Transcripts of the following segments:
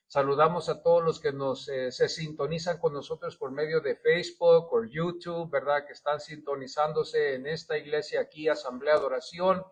Saludamos a todos los que se sintonizan con nosotros por medio de Facebook o YouTube, ¿verdad? Que están sintonizándose en esta iglesia aquí, Asamblea de Oración.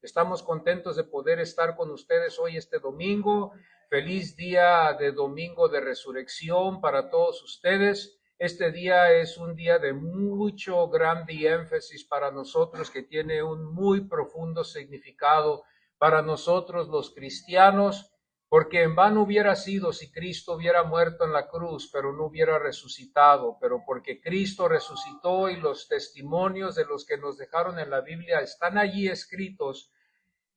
Estamos contentos de poder estar con ustedes hoy este domingo. Feliz día de domingo de resurrección para todos ustedes. Este día es un día de mucho grande énfasis para nosotros, que tiene un muy profundo significado para nosotros los cristianos, porque en vano hubiera sido si Cristo hubiera muerto en la cruz, pero no hubiera resucitado, pero porque Cristo resucitó y los testimonios de los que nos dejaron en la Biblia están allí escritos,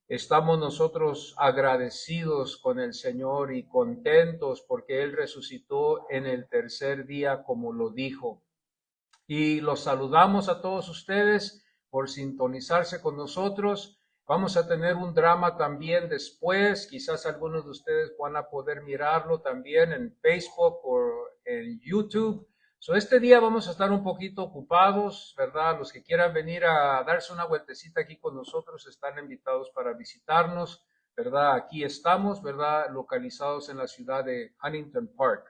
estamos nosotros agradecidos con el Señor y contentos porque Él resucitó en el tercer día, como lo dijo. Y los saludamos a todos ustedes por sintonizarse con nosotros. Vamos a tener un drama también después. Quizás algunos de ustedes van a poder mirarlo también en Facebook o en YouTube. Este día vamos a estar un poquito ocupados, ¿verdad? Los que quieran venir a darse una vueltecita aquí con nosotros están invitados para visitarnos, ¿verdad? Aquí estamos, ¿verdad? Localizados en la ciudad de Huntington Park.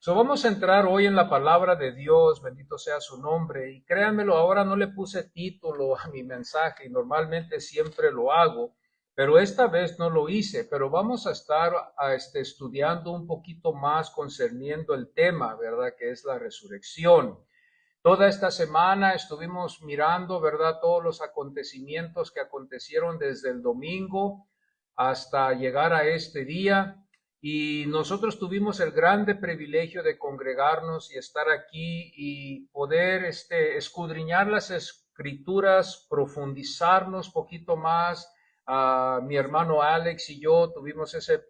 Vamos a entrar hoy en la palabra de Dios, bendito sea su nombre, y créanmelo, ahora no le puse título a mi mensaje, y normalmente siempre lo hago, pero esta vez no lo hice, pero vamos a estar estudiando un poquito más concerniendo el tema, ¿verdad? Que es la resurrección. Toda esta semana estuvimos mirando, ¿verdad? Todos los acontecimientos que acontecieron desde el domingo hasta llegar a este día. Y nosotros tuvimos el grande privilegio de congregarnos y estar aquí y poder escudriñar las escrituras, profundizarnos poquito más. Mi hermano Alex y yo tuvimos ese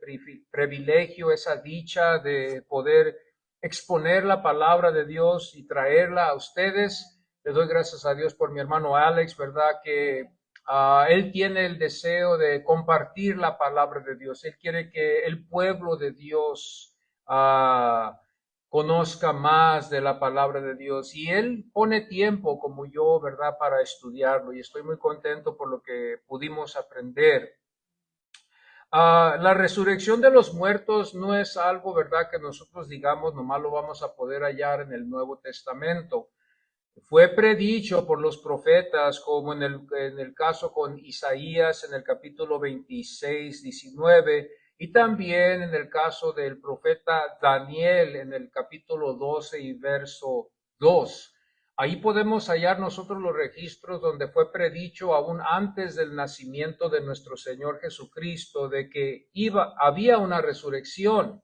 privilegio, esa dicha de poder exponer la palabra de Dios y traerla a ustedes. Le doy gracias a Dios por mi hermano Alex, ¿verdad? Que él tiene el deseo de compartir la palabra de Dios. Él quiere que el pueblo de Dios conozca más de la palabra de Dios. Y él pone tiempo, como yo, ¿verdad?, para estudiarlo. Y estoy muy contento por lo que pudimos aprender. La resurrección de los muertos no es algo, ¿verdad?, que nosotros digamos, nomás lo vamos a poder hallar en el Nuevo Testamento. Fue predicho por los profetas, como en el caso con Isaías en el capítulo 26, 19, y también en el caso del profeta Daniel en el capítulo 12 y verso 2. Ahí podemos hallar nosotros los registros donde fue predicho aún antes del nacimiento de nuestro Señor Jesucristo, de que había una resurrección.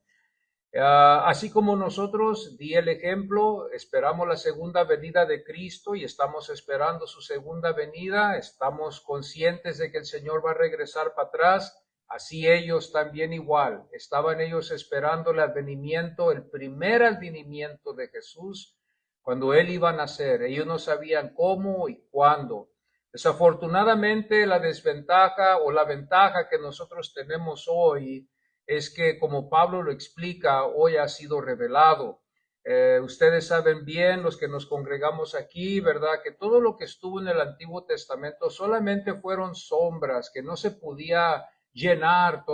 Así como nosotros, di el ejemplo, esperamos la segunda venida de Cristo y estamos esperando su segunda venida, estamos conscientes de que el Señor va a regresar para atrás, así ellos también igual, estaban ellos esperando el advenimiento, el primer advenimiento de Jesús, cuando Él iba a nacer. Ellos no sabían cómo y cuándo. Desafortunadamente, la desventaja o la ventaja que nosotros tenemos hoy es que, como Pablo lo explica, hoy ha sido revelado. Ustedes saben bien, los que nos congregamos aquí, ¿verdad?, que todo lo que estuvo en el Antiguo Testamento solamente fueron sombras, que no se podía llenar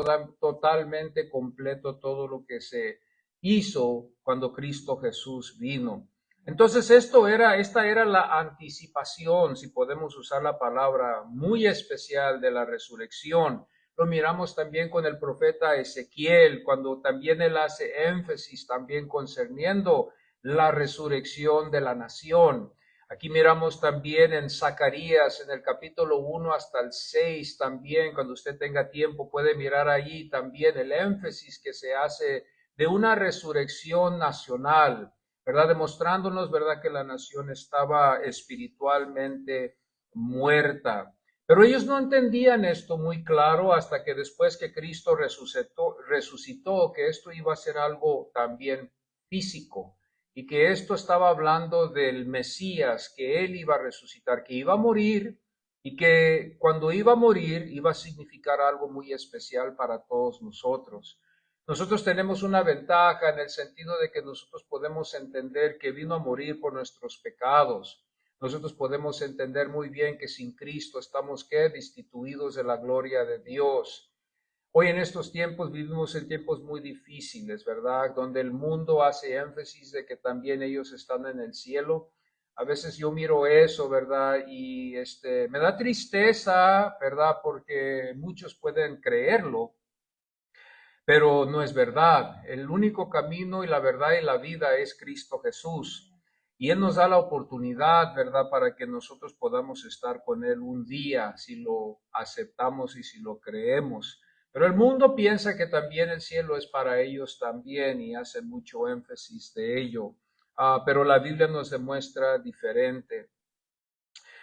totalmente completo todo lo que se hizo cuando Cristo Jesús vino. Entonces esta era la anticipación, si podemos usar la palabra, muy especial de la resurrección. Lo miramos también con el profeta Ezequiel, cuando también él hace énfasis también concerniendo la resurrección de la nación. Aquí miramos también en Zacarías, en el capítulo 1 hasta el 6 también, cuando usted tenga tiempo puede mirar allí también el énfasis que se hace de una resurrección nacional, ¿verdad? Demostrándonos, ¿verdad?, que la nación estaba espiritualmente muerta. Pero ellos no entendían esto muy claro hasta que después que Cristo resucitó, que esto iba a ser algo también físico y que esto estaba hablando del Mesías, que él iba a resucitar, que iba a morir y que cuando iba a morir iba a significar algo muy especial para todos nosotros. Nosotros tenemos una ventaja en el sentido de que nosotros podemos entender que vino a morir por nuestros pecados. Nosotros podemos entender muy bien que sin Cristo estamos destituidos de la gloria de Dios. Hoy en estos tiempos vivimos en tiempos muy difíciles, ¿verdad? Donde el mundo hace énfasis de que también ellos están en el cielo. A veces yo miro eso, ¿verdad? Y me da tristeza, ¿verdad? Porque muchos pueden creerlo, pero no es verdad. El único camino y la verdad y la vida es Cristo Jesús. Y Él nos da la oportunidad, ¿verdad?, para que nosotros podamos estar con Él un día, si lo aceptamos y si lo creemos. Pero el mundo piensa que también el cielo es para ellos también y hace mucho énfasis de ello. Pero la Biblia nos demuestra diferente.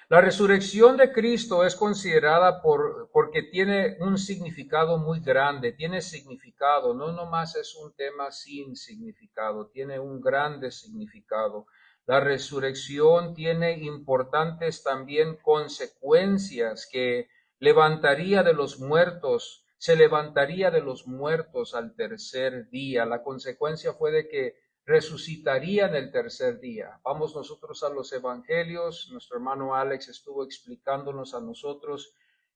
La resurrección de Cristo es considerada porque tiene un significado muy grande, tiene significado, no nomás es un tema sin significado, tiene un grande significado. La resurrección tiene importantes también consecuencias que levantaría de los muertos, se levantaría de los muertos al tercer día. La consecuencia fue de que resucitaría en el tercer día. Vamos nosotros a los evangelios, nuestro hermano Alex estuvo explicándonos a nosotros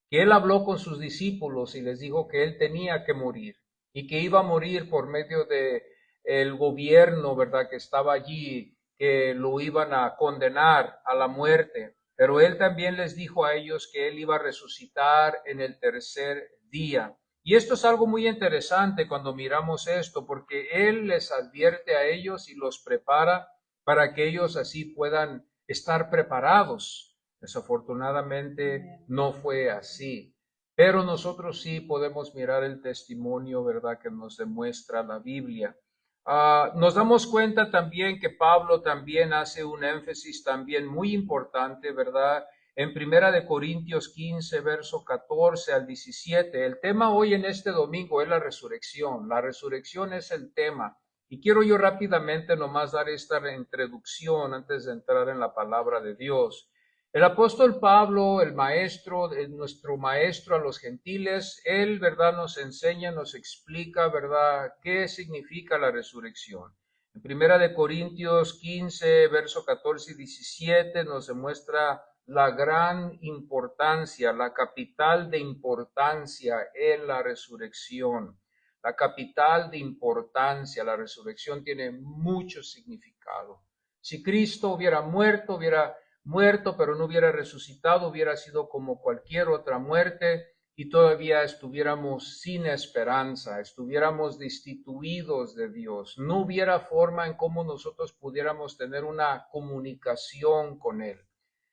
que él habló con sus discípulos y les dijo que él tenía que morir y que iba a morir por medio de el gobierno, ¿verdad?, que estaba allí, que lo iban a condenar a la muerte. Pero él también les dijo a ellos que él iba a resucitar en el tercer día. Y esto es algo muy interesante cuando miramos esto, porque Él les advierte a ellos y los prepara para que ellos así puedan estar preparados. Desafortunadamente no fue así, pero nosotros sí podemos mirar el testimonio, ¿verdad?, que nos demuestra la Biblia. Nos damos cuenta también que Pablo también hace un énfasis también muy importante, ¿verdad?, en Primera de Corintios 15, verso 14 al 17. El tema hoy en este domingo es la resurrección. La resurrección es el tema. Y quiero yo rápidamente nomás dar esta introducción antes de entrar en la palabra de Dios. El apóstol Pablo, el maestro, nuestro maestro a los gentiles, él, ¿verdad?, nos enseña, nos explica, ¿verdad?, qué significa la resurrección. En Primera de Corintios 15, verso 14 y 17 nos demuestra la gran importancia, la capital de importancia en la resurrección. La capital de importancia, la resurrección tiene mucho significado. Si Cristo hubiera muerto, pero no hubiera resucitado, hubiera sido como cualquier otra muerte y todavía estuviéramos sin esperanza, estuviéramos destituidos de Dios. No hubiera forma en cómo nosotros pudiéramos tener una comunicación con Él.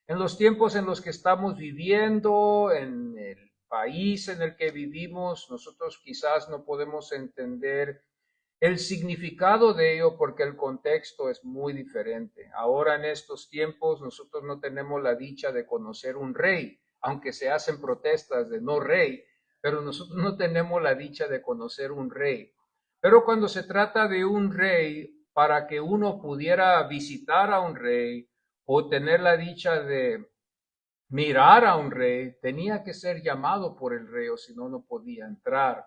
En los tiempos en los que estamos viviendo, en el país en el que vivimos, nosotros quizás no podemos entender el significado de ello porque el contexto es muy diferente. Ahora en estos tiempos nosotros no tenemos la dicha de conocer un rey, aunque se hacen protestas de no rey, pero nosotros no tenemos la dicha de conocer un rey. Pero cuando se trata de un rey, para que uno pudiera visitar a un rey o tener la dicha de mirar a un rey, tenía que ser llamado por el rey o si no, no podía entrar.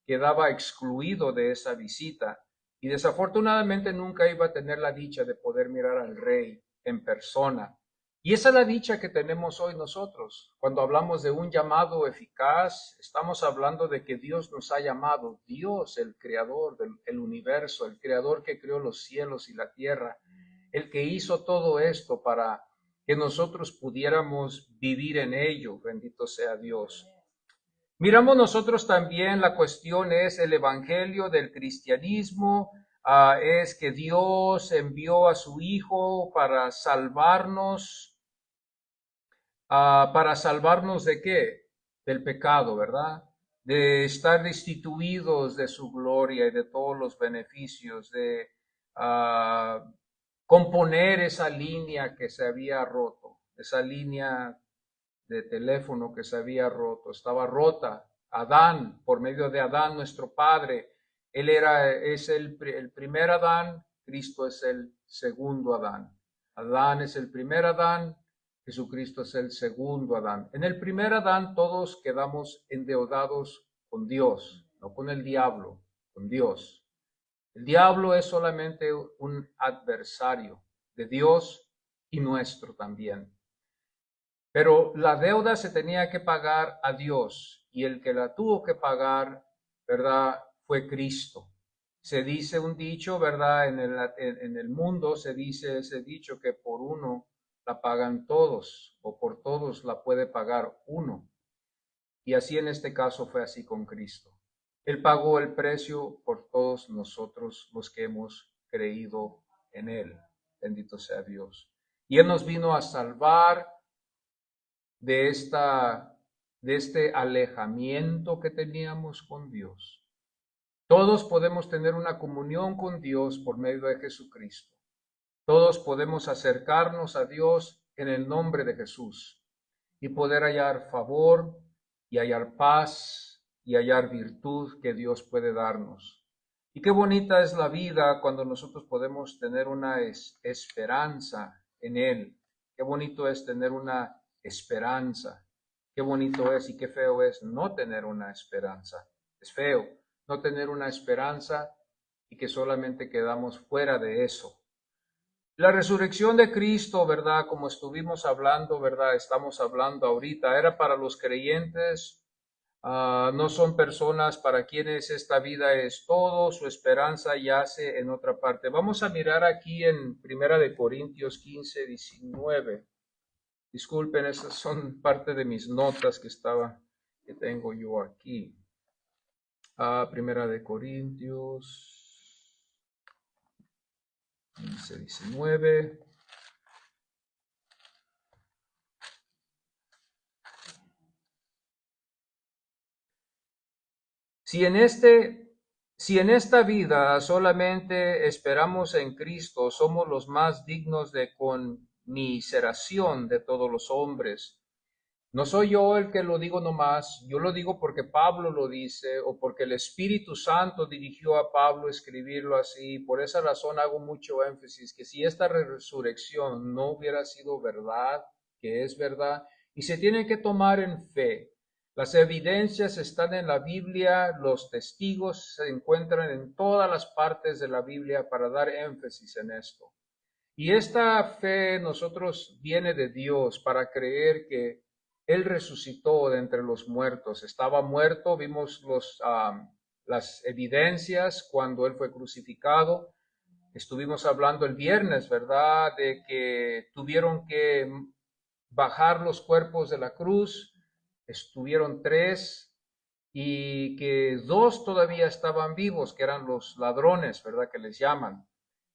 Quedaba excluido de esa visita y desafortunadamente nunca iba a tener la dicha de poder mirar al rey en persona. Y esa es la dicha que tenemos hoy nosotros. Cuando hablamos de un llamado eficaz, estamos hablando de que Dios nos ha llamado, Dios, el creador del universo, el creador que creó los cielos y la tierra, el que hizo todo esto para que nosotros pudiéramos vivir en ello. Bendito sea Dios. Miramos nosotros también la cuestión es el evangelio del cristianismo, es que Dios envió a su Hijo para salvarnos ¿de qué? Del pecado, ¿verdad? De estar destituidos de su gloria y de todos los beneficios, de ah, componer esa línea que se había roto, esa línea de teléfono que se había roto, estaba rota. Adán, por medio de Adán, nuestro padre, es el primer Adán, Cristo es el segundo Adán. Adán es el primer Adán, Jesucristo es el segundo Adán. En el primer Adán todos quedamos endeudados con Dios, no con el diablo, con Dios. El diablo es solamente un adversario de Dios y nuestro también. Pero la deuda se tenía que pagar a Dios y el que la tuvo que pagar ¿verdad? Fue Cristo. Se dice un dicho, ¿verdad? En el mundo se dice ese dicho que por uno la pagan todos o por todos la puede pagar uno. Y así en este caso fue así con Cristo. Él pagó el precio por todos nosotros los que hemos creído en Él. Bendito sea Dios. Y Él nos vino a salvar de este alejamiento que teníamos con Dios. Todos podemos tener una comunión con Dios por medio de Jesucristo. Todos podemos acercarnos a Dios en el nombre de Jesús y poder hallar favor y hallar paz y hallar virtud que Dios puede darnos. Y qué bonita es la vida cuando nosotros podemos tener una esperanza en Él. Qué bonito es tener una esperanza. Qué bonito es y qué feo es no tener una esperanza. Es feo no tener una esperanza y que solamente quedamos fuera de eso. La resurrección de Cristo, ¿verdad? Como estuvimos hablando, ¿verdad? Estamos hablando ahorita, era para los creyentes, no son personas para quienes esta vida es todo, su esperanza yace en otra parte. Vamos a mirar aquí en Primera de Corintios 15, 19. Disculpen, esas son parte de mis notas que tengo yo aquí. Primera de Corintios 15, 19. Si en esta vida solamente esperamos en Cristo, somos los más dignos de conmiseración de todos los hombres. No soy yo el que lo digo nomás, yo lo digo porque Pablo lo dice o porque el Espíritu Santo dirigió a Pablo a escribirlo así. Por esa razón hago mucho énfasis que si esta resurrección no hubiera sido verdad, que es verdad, y se tiene que tomar en fe. Las evidencias están en la Biblia, los testigos se encuentran en todas las partes de la Biblia para dar énfasis en esto. Y esta fe nosotros viene de Dios para creer que Él resucitó de entre los muertos. Estaba muerto, vimos las evidencias cuando Él fue crucificado. Estuvimos hablando el viernes, ¿verdad? De que tuvieron que bajar los cuerpos de la cruz. Estuvieron 3 y que 2 todavía estaban vivos, que eran los ladrones, ¿verdad? Que les llaman.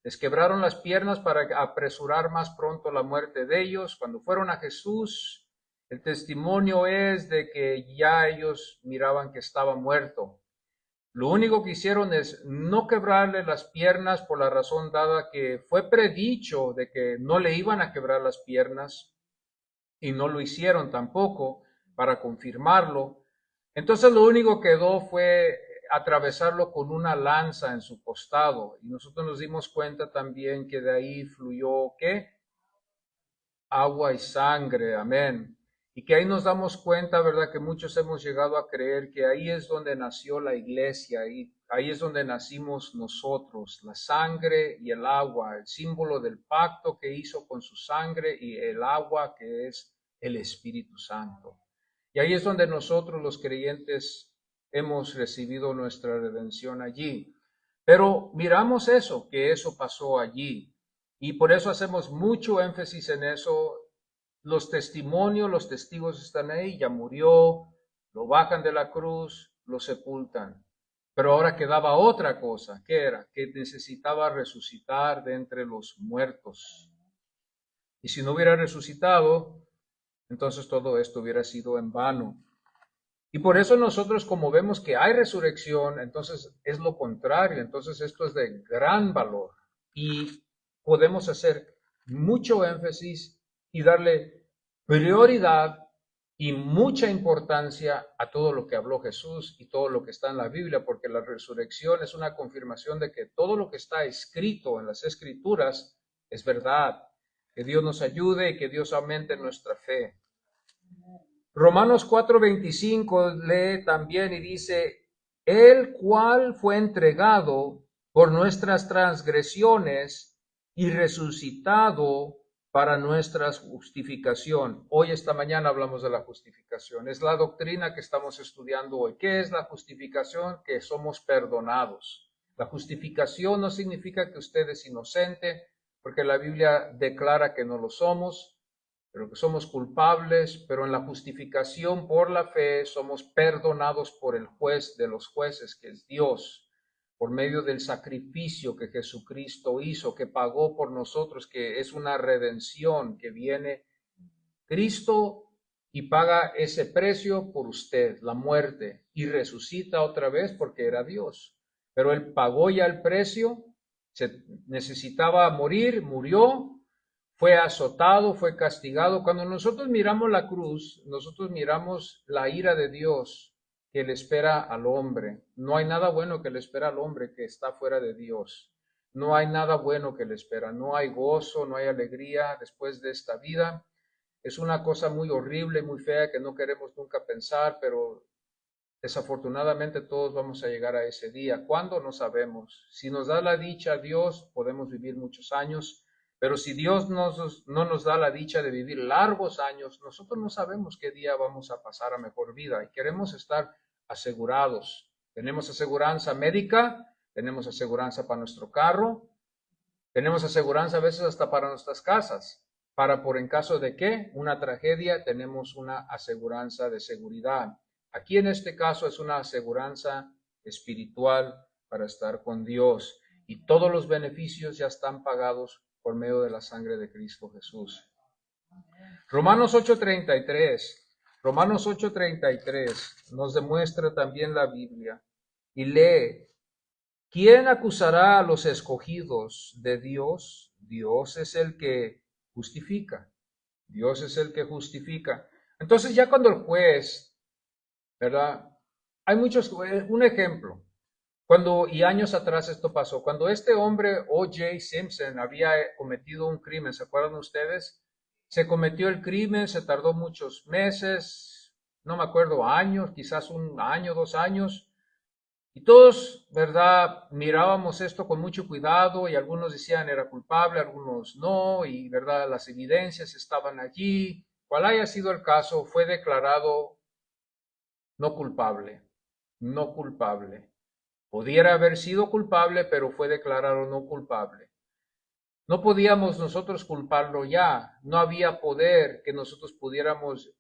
Les quebraron las piernas para apresurar más pronto la muerte de ellos. Cuando fueron a Jesús, el testimonio es de que ya ellos miraban que estaba muerto. Lo único que hicieron es no quebrarle las piernas por la razón dada que fue predicho de que no le iban a quebrar las piernas y no lo hicieron tampoco para confirmarlo. Entonces lo único que quedó fue atravesarlo con una lanza en su costado. Y nosotros nos dimos cuenta también que de ahí fluyó, ¿qué? Agua y sangre, amén. Y que ahí nos damos cuenta, ¿verdad? Que muchos hemos llegado a creer que ahí es donde nació la iglesia, y ahí es donde nacimos nosotros, la sangre y el agua, el símbolo del pacto que hizo con su sangre y el agua que es el Espíritu Santo. Y ahí es donde nosotros los creyentes hemos recibido nuestra redención allí. Pero miramos eso, que eso pasó allí. Y por eso hacemos mucho énfasis en eso. Los testimonios, los testigos están ahí, ya murió, lo bajan de la cruz, lo sepultan. Pero ahora quedaba otra cosa, ¿qué era? Que necesitaba resucitar de entre los muertos. Y si no hubiera resucitado, entonces todo esto hubiera sido en vano. Y por eso nosotros, como vemos que hay resurrección, entonces es lo contrario. Entonces esto es de gran valor. Y podemos hacer mucho énfasis y darle prioridad y mucha importancia a todo lo que habló Jesús y todo lo que está en la Biblia, porque la resurrección es una confirmación de que todo lo que está escrito en las Escrituras es verdad. Que Dios nos ayude y que Dios aumente nuestra fe. Romanos 4:25 lee también y dice, el cual fue entregado por nuestras transgresiones y resucitado para nuestra justificación. Hoy, esta mañana, hablamos de la justificación. Es la doctrina que estamos estudiando hoy. ¿Qué es la justificación? Que somos perdonados. La justificación no significa que usted es inocente, porque la Biblia declara que no lo somos, pero que somos culpables, pero en la justificación por la fe somos perdonados por el juez de los jueces, que es Dios, por medio del sacrificio que Jesucristo hizo, que pagó por nosotros, que es una redención que viene Cristo y paga ese precio por usted, la muerte, y resucita otra vez porque era Dios. Pero Él pagó ya el precio, se necesitaba morir, murió, fue azotado, fue castigado. Cuando nosotros miramos la cruz, nosotros miramos la ira de Dios que le espera al hombre. No hay nada bueno que le espera al hombre que está fuera de Dios. No hay nada bueno que le espera. No hay gozo, no hay alegría después de esta vida. Es una cosa muy horrible, muy fea que no queremos nunca pensar, pero desafortunadamente todos vamos a llegar a ese día. ¿Cuándo? No sabemos. Si nos da la dicha Dios, podemos vivir muchos años, pero si Dios no nos da la dicha de vivir largos años, nosotros no sabemos qué día vamos a pasar a mejor vida y queremos estar asegurados. Tenemos aseguranza médica, tenemos aseguranza para nuestro carro, tenemos aseguranza a veces hasta para nuestras casas, para por en caso de que una tragedia tenemos una aseguranza de seguridad. Aquí en este caso es una aseguranza espiritual para estar con Dios y todos los beneficios ya están pagados por medio de la sangre de Cristo Jesús. Romanos 8:33. Romanos 8:33 nos demuestra también la Biblia y lee: ¿quién acusará a los escogidos de Dios? Dios es el que justifica. Dios es el que justifica. Entonces ya cuando el juez, ¿verdad? Hay muchos, un ejemplo, y años atrás esto pasó, cuando este hombre O.J. Simpson había cometido un crimen, ¿se acuerdan ustedes? Se cometió el crimen, se tardó muchos meses, no me acuerdo, años, quizás un año, 2 años, y todos, ¿verdad? Mirábamos esto con mucho cuidado y algunos decían era culpable, algunos no, y, ¿verdad? Las evidencias estaban allí. Cual haya sido el caso, fue declarado no culpable, no culpable. Pudiera haber sido culpable, pero fue declarado no culpable. No podíamos nosotros culparlo ya, no había poder que nosotros pudiéramos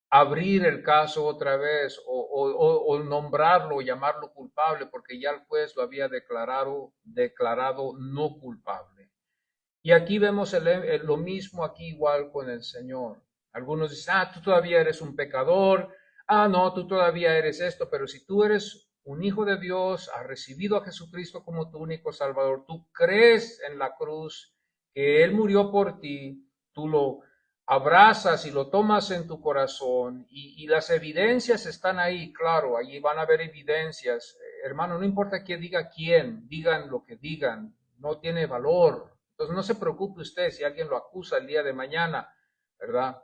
abrir el caso otra vez o nombrarlo o llamarlo culpable porque ya el juez lo había declarado no culpable. Y aquí vemos lo mismo aquí igual con el Señor. Algunos dicen, tú todavía eres un pecador, no, tú todavía eres esto, pero si tú eres un hijo de Dios, has recibido a Jesucristo como tu único Salvador, tú crees en la cruz, que Él murió por ti, tú lo abrazas y lo tomas en tu corazón y las evidencias están ahí, claro, allí van a haber evidencias. Hermano, no importa qué diga quién, digan lo que digan, no tiene valor. Entonces no se preocupe usted si alguien lo acusa el día de mañana, ¿verdad?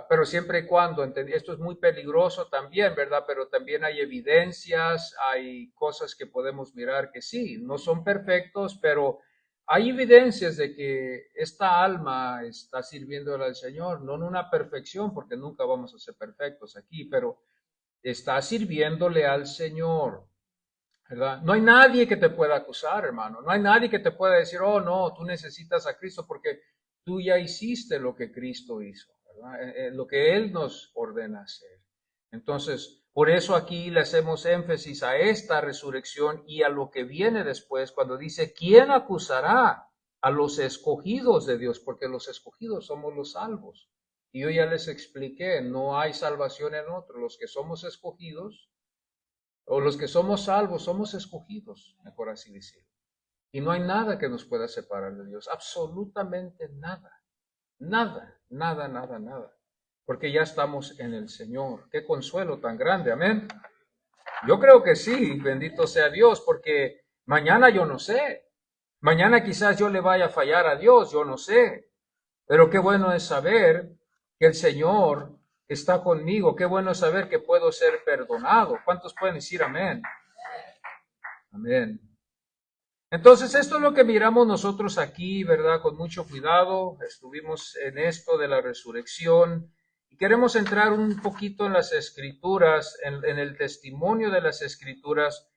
Pero siempre y cuando, esto es muy peligroso también, ¿verdad? Pero también hay evidencias, hay cosas que podemos mirar que sí, no son perfectos, pero hay evidencias de que esta alma está sirviéndole al Señor, no en una perfección, porque nunca vamos a ser perfectos aquí, pero está sirviéndole al Señor, ¿verdad? No hay nadie que te pueda acusar, hermano, no hay nadie que te pueda decir, oh, no, tú necesitas a Cristo porque tú ya hiciste lo que Cristo hizo, ¿verdad? Lo que Él nos ordena hacer. Entonces, por eso aquí le hacemos énfasis a esta resurrección y a lo que viene después cuando dice, ¿quién acusará a los escogidos de Dios? Porque los escogidos somos los salvos. Y yo ya les expliqué, no hay salvación en otro. Los que somos escogidos o los que somos salvos, somos escogidos, mejor así decirlo. Y no hay nada que nos pueda separar de Dios, absolutamente nada, nada, nada, nada, nada. Porque ya estamos en el Señor. Qué consuelo tan grande, amén. Yo creo que sí, bendito sea Dios, porque mañana yo no sé. Mañana quizás yo le vaya a fallar a Dios, yo no sé. Pero qué bueno es saber que el Señor está conmigo. Qué bueno es saber que puedo ser perdonado. ¿Cuántos pueden decir amén? Amén. Entonces, esto es lo que miramos nosotros aquí, ¿verdad? Con mucho cuidado. Estuvimos en esto de la resurrección y queremos entrar un poquito en las escrituras, en el testimonio de las escrituras.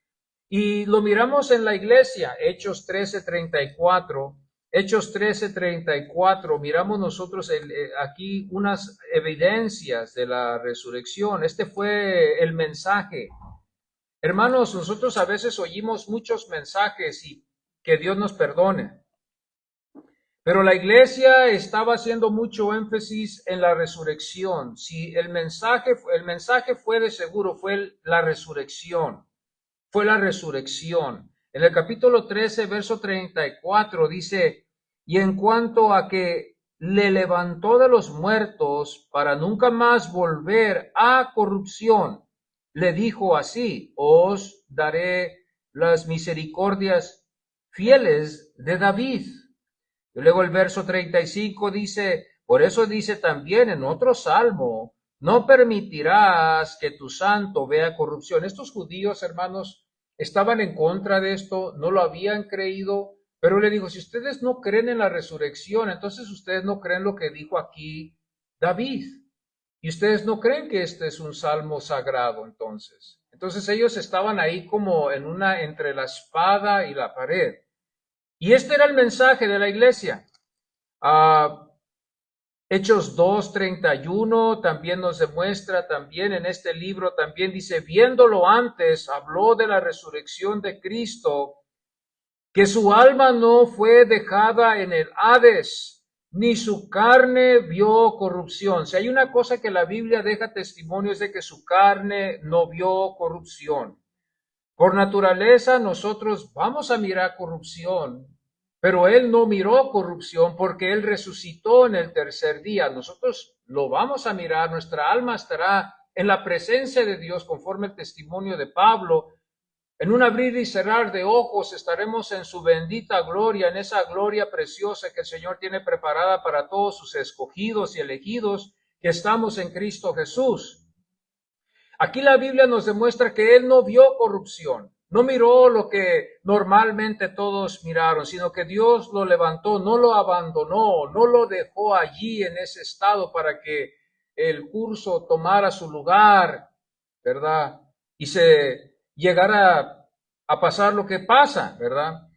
Y lo miramos en la iglesia, Hechos 13:34. Hechos 13:34, miramos nosotros aquí unas evidencias de la resurrección. Este fue el mensaje. Hermanos, nosotros a veces oímos muchos mensajes y que Dios nos perdone. Pero la iglesia estaba haciendo mucho énfasis en la resurrección. Si el mensaje fue de seguro, fue la resurrección. Fue la resurrección. En el capítulo 13, verso 34 dice, y en cuanto a que le levantó de los muertos para nunca más volver a corrupción, le dijo así, os daré las misericordias fieles de David. Y luego el verso 35 dice, por eso dice también en otro salmo, no permitirás que tu santo vea corrupción. Estos judíos, hermanos, estaban en contra de esto, no lo habían creído, pero le digo, si ustedes no creen en la resurrección, entonces ustedes no creen lo que dijo aquí David. Y ustedes no creen que este es un salmo sagrado, entonces. Entonces ellos estaban ahí como entre la espada y la pared. Y este era el mensaje de la iglesia. Hechos 2:31 también nos demuestra, también en este libro, también dice, viéndolo antes, habló de la resurrección de Cristo, que su alma no fue dejada en el Hades, ni su carne vio corrupción. Si hay una cosa que la Biblia deja testimonio es de que su carne no vio corrupción. Por naturaleza nosotros vamos a mirar corrupción, pero Él no miró corrupción porque Él resucitó en el tercer día. Nosotros lo vamos a mirar, nuestra alma estará en la presencia de Dios conforme el testimonio de Pablo. En un abrir y cerrar de ojos estaremos en su bendita gloria, en esa gloria preciosa que el Señor tiene preparada para todos sus escogidos y elegidos que estamos en Cristo Jesús. Aquí la Biblia nos demuestra que Él no vio corrupción, no miró lo que normalmente todos miraron, sino que Dios lo levantó, no lo abandonó, no lo dejó allí en ese estado para que el curso tomara su lugar, ¿verdad? Y se llegara a pasar lo que pasa, ¿verdad?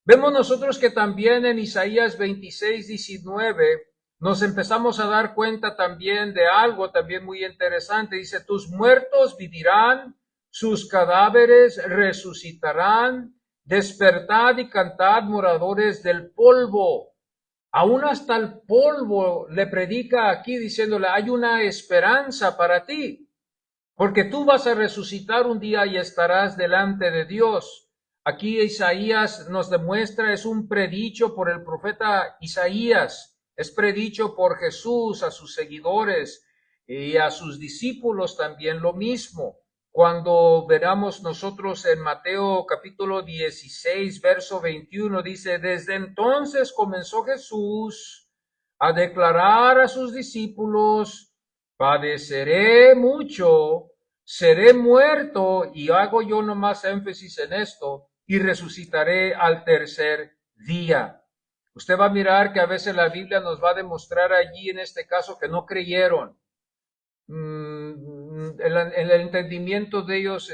Vemos nosotros que también en Isaías 26:19 nos empezamos a dar cuenta también de algo también muy interesante. Dice, tus muertos vivirán, sus cadáveres resucitarán, despertad y cantad moradores del polvo. Aún hasta el polvo le predica aquí diciéndole, hay una esperanza para ti, porque tú vas a resucitar un día y estarás delante de Dios. Aquí Isaías nos demuestra, es un predicho por el profeta Isaías, es predicho por Jesús a sus seguidores y a sus discípulos también lo mismo. Cuando veramos nosotros en Mateo capítulo 16, verso 21, dice, desde entonces comenzó Jesús a declarar a sus discípulos, padeceré mucho, seré muerto, y hago yo nomás énfasis en esto, y resucitaré al tercer día. Usted va a mirar que a veces la Biblia nos va a demostrar allí en este caso que no creyeron. El entendimiento de ellos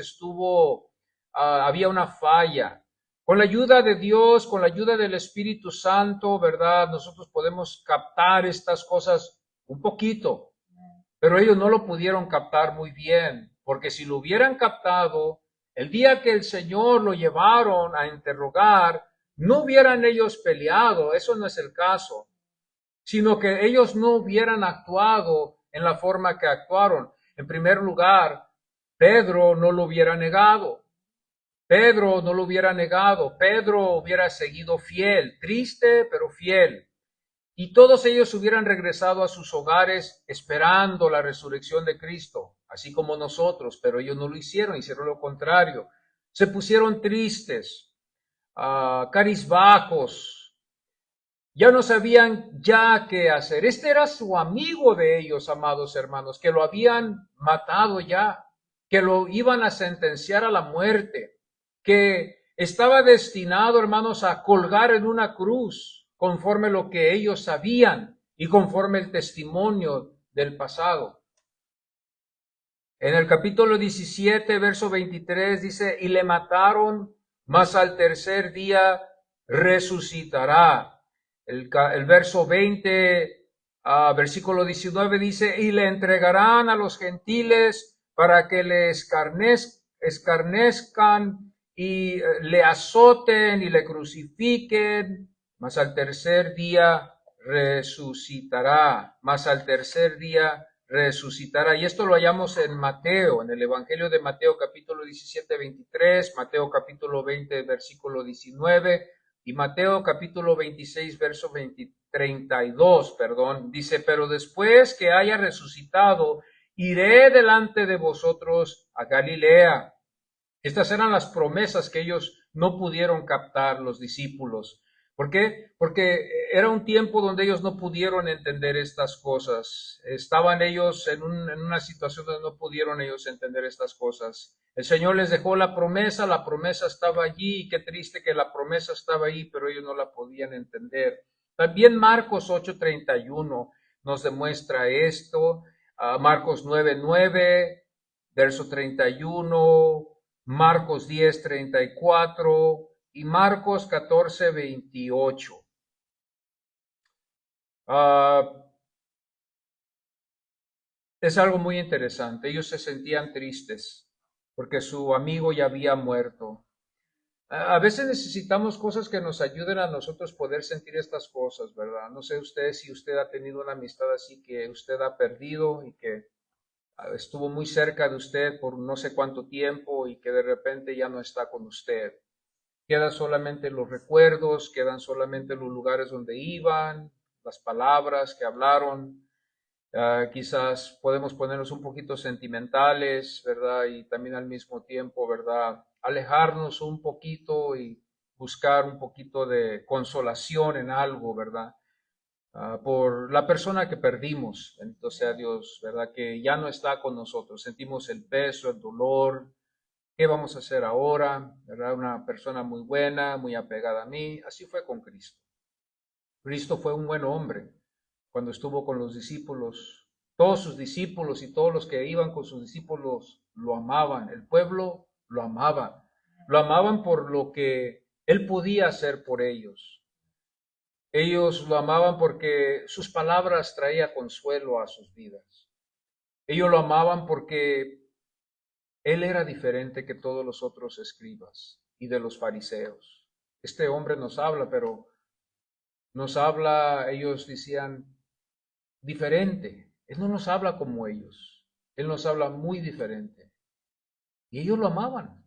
había una falla. Con la ayuda de Dios, con la ayuda del Espíritu Santo, ¿verdad? Nosotros podemos captar estas cosas un poquito, pero ellos no lo pudieron captar muy bien, porque si lo hubieran captado, el día que el Señor lo llevaron a interrogar, no hubieran ellos peleado, eso no es el caso, sino que ellos no hubieran actuado en la forma que actuaron. En primer lugar, Pedro no lo hubiera negado. Pedro no lo hubiera negado. Pedro hubiera seguido fiel, triste, pero fiel. Y todos ellos hubieran regresado a sus hogares esperando la resurrección de Cristo, así como nosotros, pero ellos no lo hicieron, hicieron lo contrario. Se pusieron tristes, carizbajos, ya no sabían ya qué hacer. Este era su amigo de ellos, amados hermanos, que lo habían matado ya, que lo iban a sentenciar a la muerte, que estaba destinado, hermanos, a colgar en una cruz, conforme lo que ellos sabían y conforme el testimonio del pasado. En el capítulo 17, verso 23 dice, y le mataron, mas al tercer día resucitará. El verso 20, versículo 19 dice, y le entregarán a los gentiles para que le escarnezcan y le azoten y le crucifiquen, mas al tercer día resucitará, mas al tercer día resucitará. Y esto lo hallamos en Mateo, en el Evangelio de Mateo capítulo 17, 23, Mateo capítulo 20, versículo 19 y Mateo capítulo 26, verso 32, perdón. Dice, pero después que haya resucitado, iré delante de vosotros a Galilea. Estas eran las promesas que ellos no pudieron captar, los discípulos. ¿Por qué? Porque era un tiempo donde ellos no pudieron entender estas cosas. Estaban ellos en una situación donde no pudieron ellos entender estas cosas. El Señor les dejó la promesa estaba allí, y qué triste que la promesa estaba ahí, pero ellos no la podían entender. También Marcos 8:31 nos demuestra esto. Marcos 9:9, verso 31. Marcos 10:34 y Marcos 14:28. Es algo muy interesante. Ellos se sentían tristes porque su amigo ya había muerto. A veces necesitamos cosas que nos ayuden a nosotros poder sentir estas cosas, ¿verdad? No sé usted si usted ha tenido una amistad así que usted ha perdido y que estuvo muy cerca de usted por no sé cuánto tiempo y que de repente ya no está con usted. Quedan solamente los recuerdos, quedan solamente los lugares donde iban, las palabras que hablaron. Quizás podemos ponernos un poquito sentimentales, ¿verdad? Y también al mismo tiempo, ¿verdad? Alejarnos un poquito y buscar un poquito de consolación en algo, ¿verdad? Por la persona que perdimos, entonces a Dios, ¿verdad? Que ya no está con nosotros. Sentimos el peso, el dolor. ¿Qué vamos a hacer ahora? ¿Verdad? Una persona muy buena, muy apegada a mí. Así fue con Cristo. Cristo fue un buen hombre cuando estuvo con los discípulos. Todos sus discípulos y todos los que iban con sus discípulos lo amaban. El pueblo lo amaba. Lo amaban por lo que él podía hacer por ellos. Ellos lo amaban porque sus palabras traían consuelo a sus vidas. Ellos lo amaban porque él era diferente que todos los otros escribas y de los fariseos. Este hombre nos habla, pero nos habla, ellos decían, diferente. Él no nos habla como ellos. Él nos habla muy diferente. Y ellos lo amaban.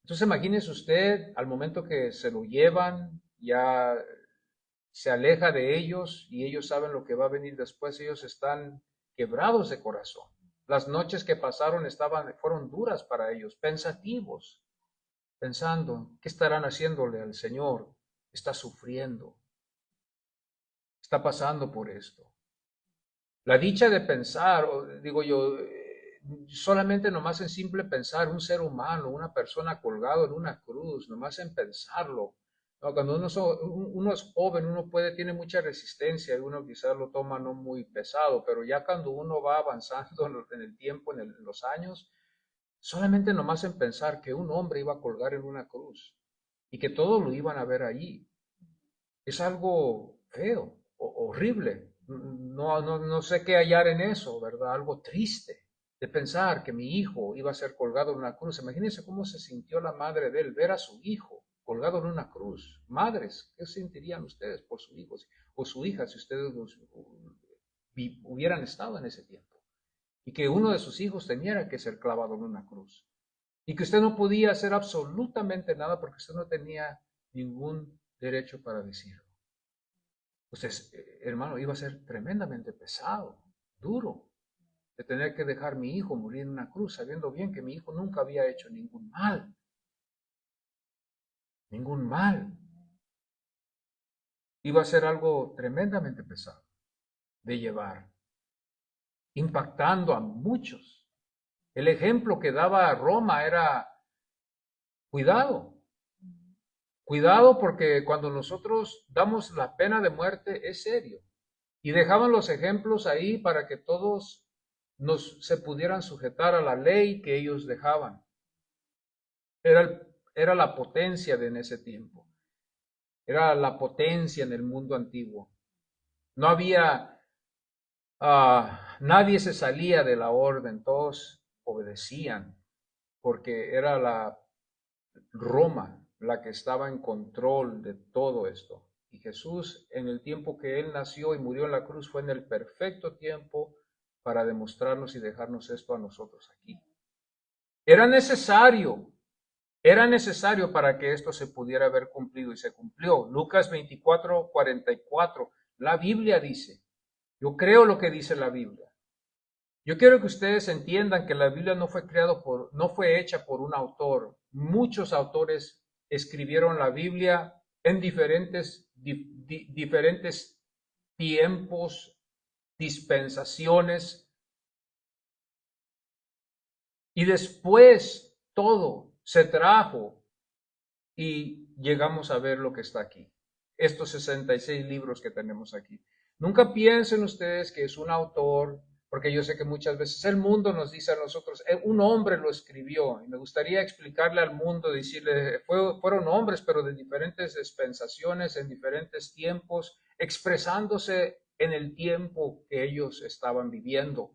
Entonces imagínese usted, al momento que se lo llevan, ya se aleja de ellos y ellos saben lo que va a venir después. Ellos están quebrados de corazón. Las noches que pasaron fueron duras para ellos, pensativos, pensando, ¿qué estarán haciéndole al Señor? Está sufriendo, está pasando por esto. La dicha de pensar, digo yo, solamente nomás en simple pensar, un ser humano, una persona colgado en una cruz, nomás en pensarlo. No, cuando uno es joven, uno tiene mucha resistencia y uno quizás lo toma no muy pesado, pero ya cuando uno va avanzando en el tiempo, en los años, solamente nomás en pensar que un hombre iba a colgar en una cruz y que todos lo iban a ver allí, es algo feo, horrible. No sé qué hallar en eso, ¿verdad? Algo triste de pensar que mi hijo iba a ser colgado en una cruz. Imagínense cómo se sintió la madre de él ver a su hijo colgado en una cruz. Madres, ¿qué sentirían ustedes por su hijo o su hija si ustedes hubieran estado en ese tiempo? Y que uno de sus hijos tenía que ser clavado en una cruz. Y que usted no podía hacer absolutamente nada porque usted no tenía ningún derecho para decirlo. Entonces, hermano, iba a ser tremendamente pesado, duro, de tener que dejar mi hijo morir en una cruz, sabiendo bien que mi hijo nunca había hecho ningún mal. Ningún mal. Iba a ser algo tremendamente pesado de llevar, impactando a muchos. El ejemplo que daba Roma era, cuidado, Cuidado porque cuando nosotros damos la pena de muerte es serio. Y dejaban los ejemplos ahí para que todos se pudieran sujetar a la ley que ellos dejaban. Era la potencia de en ese tiempo. Era la potencia en el mundo antiguo. No había, nadie se salía de la orden, todos obedecían, porque era la Roma la que estaba en control de todo esto. Y Jesús, en el tiempo que Él nació y murió en la cruz, fue en el perfecto tiempo para demostrarnos y dejarnos esto a nosotros aquí. Era necesario, era necesario para que esto se pudiera haber cumplido y se cumplió. Lucas 24:44, la Biblia dice, yo creo lo que dice la Biblia. Yo quiero que ustedes entiendan que la Biblia no fue hecha por un autor. Muchos autores escribieron la Biblia en diferentes tiempos, dispensaciones, y después todo se trajo y llegamos a ver lo que está aquí. Estos 66 libros que tenemos aquí. Nunca piensen ustedes que es un autor, porque yo sé que muchas veces el mundo nos dice a nosotros, un hombre lo escribió, y me gustaría explicarle al mundo, decirle, fueron hombres, pero de diferentes dispensaciones, en diferentes tiempos, expresándose en el tiempo que ellos estaban viviendo.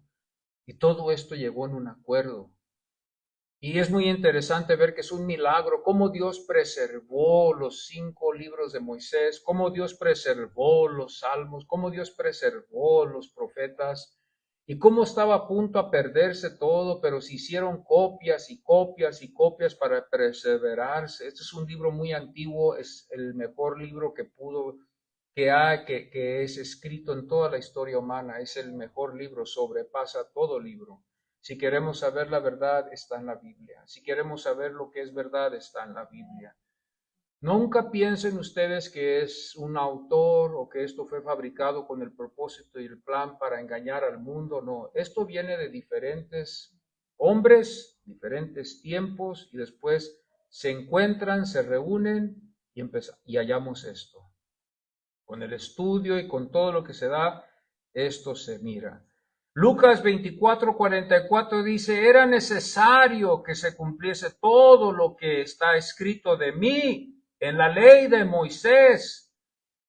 Y todo esto llegó en un acuerdo. Y es muy interesante ver que es un milagro cómo Dios preservó los 5 libros de Moisés, cómo Dios preservó los salmos, cómo Dios preservó los profetas y cómo estaba a punto a perderse todo, pero se hicieron copias y copias y copias para perseverarse. Este es un libro muy antiguo, es el mejor libro que es escrito en toda la historia humana, es el mejor libro, sobrepasa todo libro. Si queremos saber la verdad, está en la Biblia. Si queremos saber lo que es verdad, está en la Biblia. Nunca piensen ustedes que es un autor o que esto fue fabricado con el propósito y el plan para engañar al mundo. No, esto viene de diferentes hombres, diferentes tiempos y después se encuentran, se reúnen y hallamos esto. Con el estudio y con todo lo que se da, esto se mira. Lucas 24:44 dice, era necesario que se cumpliese todo lo que está escrito de mí en la ley de Moisés,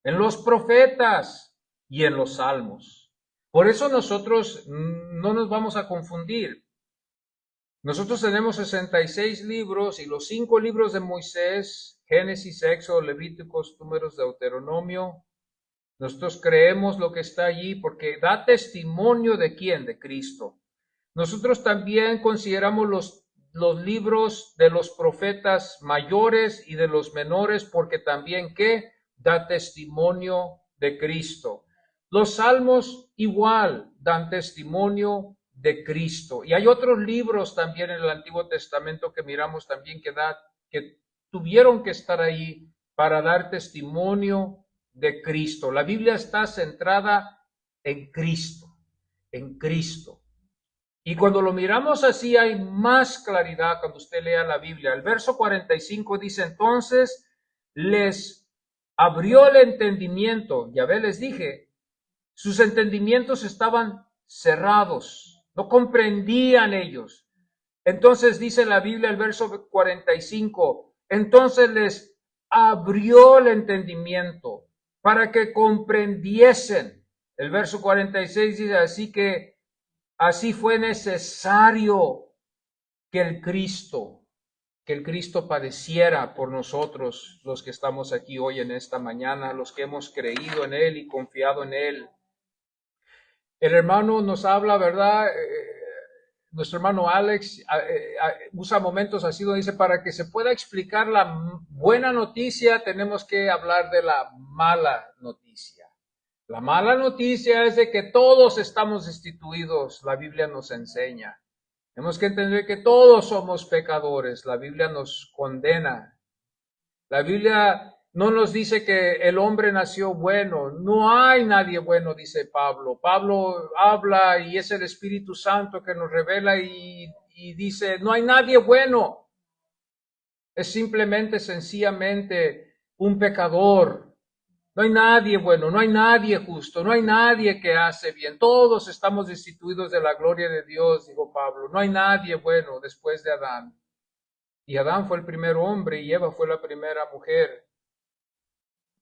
en los profetas y en los salmos. Por eso nosotros no nos vamos a confundir. Nosotros tenemos 66 libros y los 5 libros de Moisés, Génesis, Éxodo, Levíticos, Números, Deuteronomio. Nosotros creemos lo que está allí porque da testimonio de quién, de Cristo. Nosotros también consideramos los libros de los profetas mayores y de los menores porque también que da testimonio de Cristo. Los salmos igual dan testimonio de Cristo. Y hay otros libros también en el Antiguo Testamento que miramos también que tuvieron que estar ahí para dar testimonio de Cristo. La Biblia está centrada en Cristo, en Cristo. Y cuando lo miramos así hay más claridad cuando usted lea la Biblia. El verso 45 dice, entonces les abrió el entendimiento. Ya ve, les dije, sus entendimientos estaban cerrados, no comprendían ellos. Entonces dice la Biblia, el verso 45, entonces les abrió el entendimiento para que comprendiesen. El verso 46 dice, así fue necesario que el Cristo padeciera por nosotros, los que estamos aquí hoy en esta mañana, los que hemos creído en Él y confiado en Él. El hermano nos habla, ¿verdad? Nuestro hermano Alex usa momentos así donde dice, para que se pueda explicar la buena noticia, tenemos que hablar de la mala noticia. La mala noticia es de que todos estamos destituidos, la Biblia nos enseña. Tenemos que entender que todos somos pecadores, la Biblia nos condena. La Biblia no nos dice que el hombre nació bueno, no hay nadie bueno, dice Pablo. Pablo habla y es el Espíritu Santo que nos revela y dice, no hay nadie bueno. Es simplemente, sencillamente, un pecador. No hay nadie bueno, no hay nadie justo, no hay nadie que hace bien. Todos estamos destituidos de la gloria de Dios, dijo Pablo. No hay nadie bueno después de Adán. Y Adán fue el primer hombre y Eva fue la primera mujer.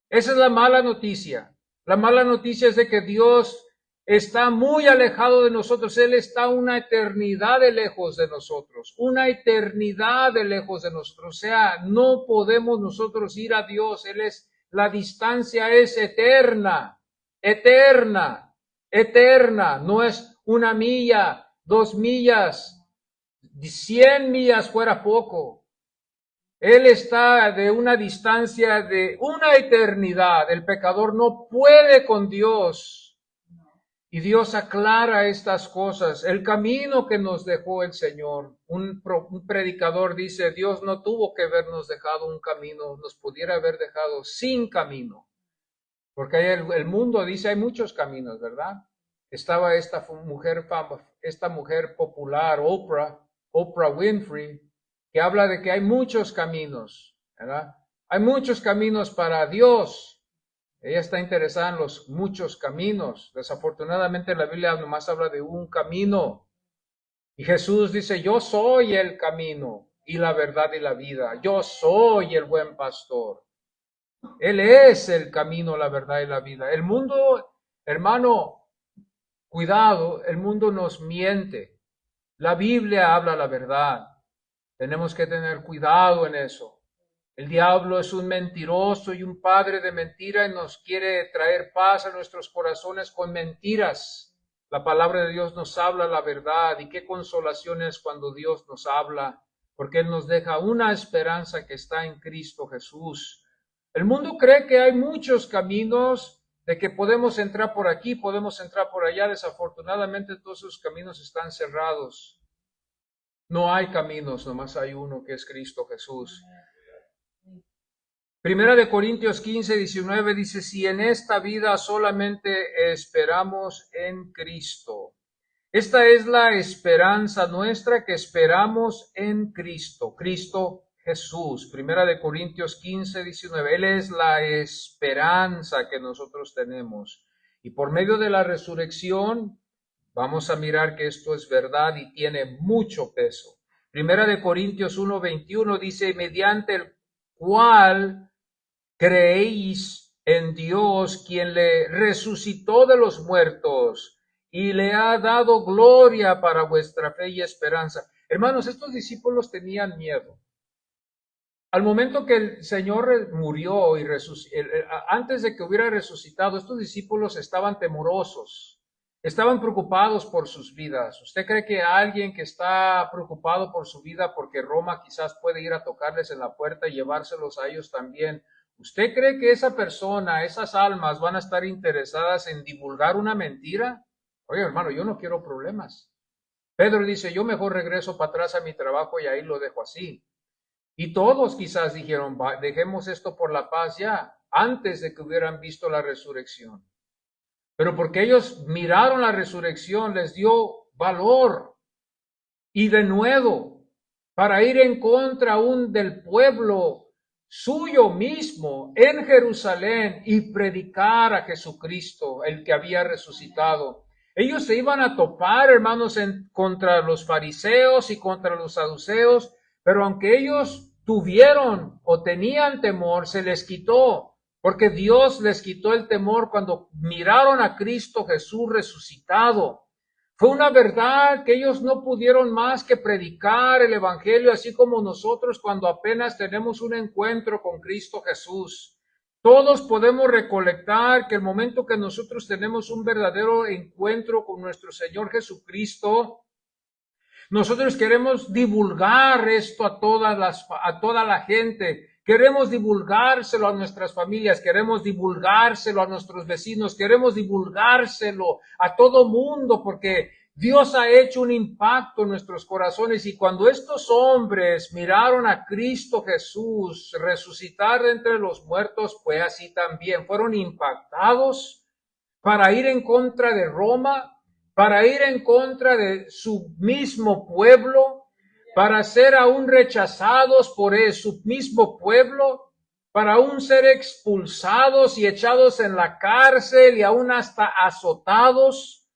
Esa es la mala noticia. La mala noticia es de que Dios está muy alejado de nosotros. Él está una eternidad de lejos de nosotros. Una eternidad de lejos de nosotros. O sea, no podemos nosotros ir a Dios. La distancia es eterna, eterna, eterna. No es 1 milla, 2 millas, 100 millas fuera poco. Él está de una distancia de una eternidad. El pecador no puede con Dios. Y Dios aclara estas cosas. El camino que nos dejó el Señor. Un predicador dice, Dios no tuvo que habernos dejado un camino, nos pudiera haber dejado sin camino. Porque el mundo dice, hay muchos caminos, ¿verdad? Estaba esta mujer popular, Oprah Winfrey, que habla de que hay muchos caminos, ¿verdad? Hay muchos caminos para Dios. Ella está interesada en los muchos caminos. Desafortunadamente la Biblia nomás habla de un camino. Y Jesús dice, yo soy el camino y la verdad y la vida. Yo soy el buen pastor. Él es el camino, la verdad y la vida. El mundo, hermano, cuidado, el mundo nos miente. La Biblia habla la verdad. Tenemos que tener cuidado en eso. El diablo es un mentiroso y un padre de mentira y nos quiere traer paz a nuestros corazones con mentiras. La palabra de Dios nos habla la verdad y qué consolación es cuando Dios nos habla, porque Él nos deja una esperanza que está en Cristo Jesús. El mundo cree que hay muchos caminos, de que podemos entrar por aquí, podemos entrar por allá. Desafortunadamente todos esos caminos están cerrados. No hay caminos, nomás hay uno que es Cristo Jesús. Primera de Corintios 15, 19 dice, si en esta vida solamente esperamos en Cristo. Esta es la esperanza nuestra que esperamos en Cristo, Cristo Jesús. Primera de Corintios 15, 19. Él es la esperanza que nosotros tenemos. Y por medio de la resurrección, vamos a mirar que esto es verdad y tiene mucho peso. Primera de Corintios 1, 21 dice, mediante el cual creéis en Dios, quien le resucitó de los muertos y le ha dado gloria para vuestra fe y esperanza. Hermanos, estos discípulos tenían miedo. Al momento que el Señor murió y antes de que hubiera resucitado, estos discípulos estaban temerosos, estaban preocupados por sus vidas. ¿Usted cree que alguien que está preocupado por su vida porque Roma quizás puede ir a tocarles en la puerta y llevárselos a ellos también? ¿Usted cree que esa persona, esas almas van a estar interesadas en divulgar una mentira? Oye, hermano, yo no quiero problemas. Pedro dice, yo mejor regreso para atrás a mi trabajo y ahí lo dejo así. Y todos quizás dijeron, dejemos esto por la paz ya, antes de que hubieran visto la resurrección. Pero porque ellos miraron la resurrección, les dio valor y denuedo para ir en contra aún del pueblo suyo mismo en Jerusalén y predicar a Jesucristo, el que había resucitado. Ellos se iban a topar, hermanos, contra los fariseos y contra los saduceos, pero aunque ellos tuvieron o tenían temor, se les quitó, porque Dios les quitó el temor cuando miraron a Cristo Jesús resucitado. Fue una verdad que ellos no pudieron más que predicar el Evangelio, así como nosotros cuando apenas tenemos un encuentro con Cristo Jesús. Todos podemos recolectar que el momento que nosotros tenemos un verdadero encuentro con nuestro Señor Jesucristo, nosotros queremos divulgar esto a toda la gente. Queremos divulgárselo a nuestras familias, queremos divulgárselo a nuestros vecinos, queremos divulgárselo a todo mundo, porque Dios ha hecho un impacto en nuestros corazones. Y cuando estos hombres miraron a Cristo Jesús resucitar de entre los muertos, fue así también. Fueron impactados para ir en contra de Roma, para ir en contra de su mismo pueblo, para ser aún rechazados por su mismo pueblo. para aún ser expulsados y echados en la cárcel y aún hasta azotados,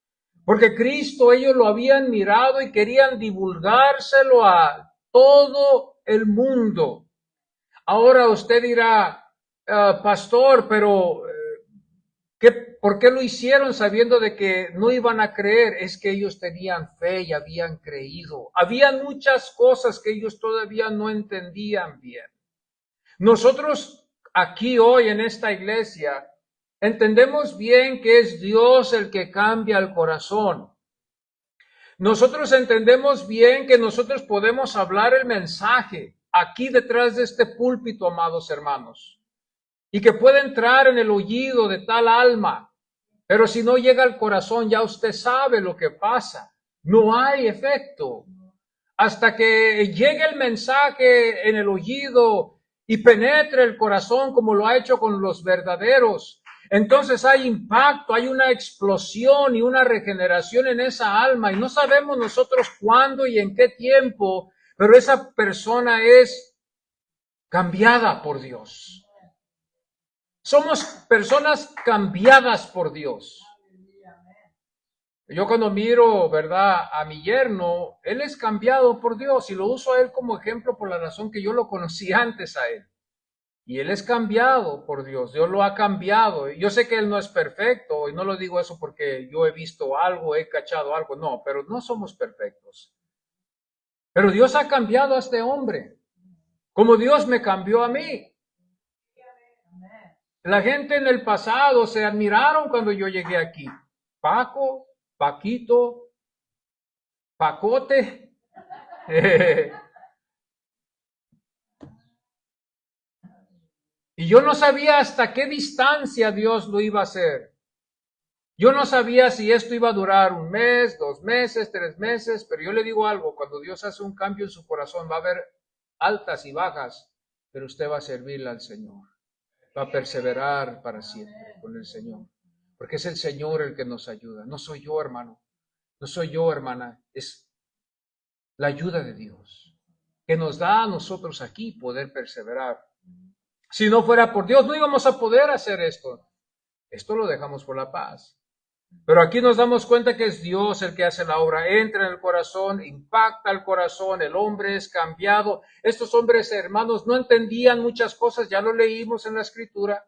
porque Cristo ellos lo habían mirado y querían divulgárselo a todo el mundo. Ahora usted dirá, pastor, pero ¿por qué lo hicieron sabiendo de que no iban a creer? Es que ellos tenían fe y habían creído. Había muchas cosas que ellos todavía no entendían bien. Nosotros aquí hoy en esta iglesia entendemos bien que es Dios el que cambia el corazón. Nosotros entendemos bien que nosotros podemos hablar el mensaje aquí detrás de este púlpito, amados hermanos, y que puede entrar en el oído de tal alma, pero si no llega al corazón, ya usted sabe lo que pasa. No hay efecto. Hasta que llegue el mensaje en el oído y penetre el corazón como lo ha hecho con los verdaderos, entonces hay impacto, hay una explosión y una regeneración en esa alma y no sabemos nosotros cuándo y en qué tiempo, pero esa persona es cambiada por Dios. Somos personas cambiadas por Dios. Yo cuando miro, ¿verdad?, a mi yerno, él es cambiado por Dios y lo uso a él como ejemplo por la razón que yo lo conocí antes a él. Y él es cambiado por Dios, Dios lo ha cambiado. Yo sé que él no es perfecto y no lo digo eso porque yo he visto algo, he cachado algo, no, pero no somos perfectos. Pero Dios ha cambiado a este hombre, como Dios me cambió a mí. La gente en el pasado se admiraron cuando yo llegué aquí. Paco, Paquito, Pacote. Y yo no sabía hasta qué distancia Dios lo iba a hacer. Yo no sabía si esto iba a durar 1 mes, 2 meses, 3 meses, pero yo le digo algo, cuando Dios hace un cambio en su corazón va a haber altas y bajas, pero usted va a servirle al Señor. Va a perseverar para siempre con el Señor, porque es el Señor el que nos ayuda. No soy yo, hermano, no soy yo, hermana, es la ayuda de Dios que nos da a nosotros aquí poder perseverar. Si no fuera por Dios, no íbamos a poder hacer esto. Esto lo dejamos por la paz. Pero aquí nos damos cuenta que es Dios el que hace la obra, entra en el corazón, impacta el corazón, el hombre es cambiado. Estos hombres, hermanos, no entendían muchas cosas, ya lo leímos en la Escritura,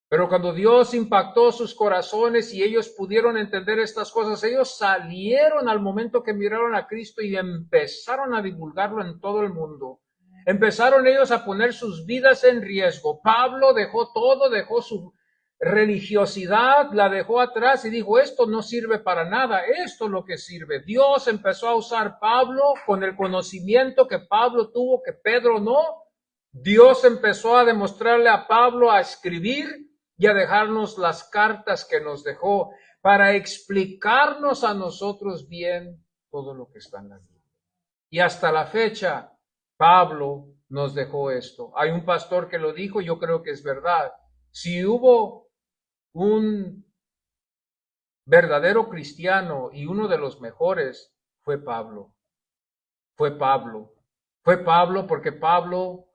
pero cuando Dios impactó sus corazones y ellos pudieron entender estas cosas, ellos salieron al momento que miraron a Cristo y empezaron a divulgarlo en todo el mundo. Empezaron ellos a poner sus vidas en riesgo. Pablo dejó todo, dejó su religiosidad, la dejó atrás y dijo, esto no sirve para nada, esto es lo que sirve. Dios empezó a usar Pablo con el conocimiento que Pablo tuvo, que Pedro no. Dios empezó a demostrarle a Pablo a escribir y a dejarnos las cartas que nos dejó para explicarnos a nosotros bien todo lo que está en la Biblia. Y hasta la fecha, Pablo nos dejó esto. Hay un pastor que lo dijo, yo creo que es verdad. Si hubo un verdadero cristiano y uno de los mejores, fue Pablo. Fue Pablo. Fue Pablo porque Pablo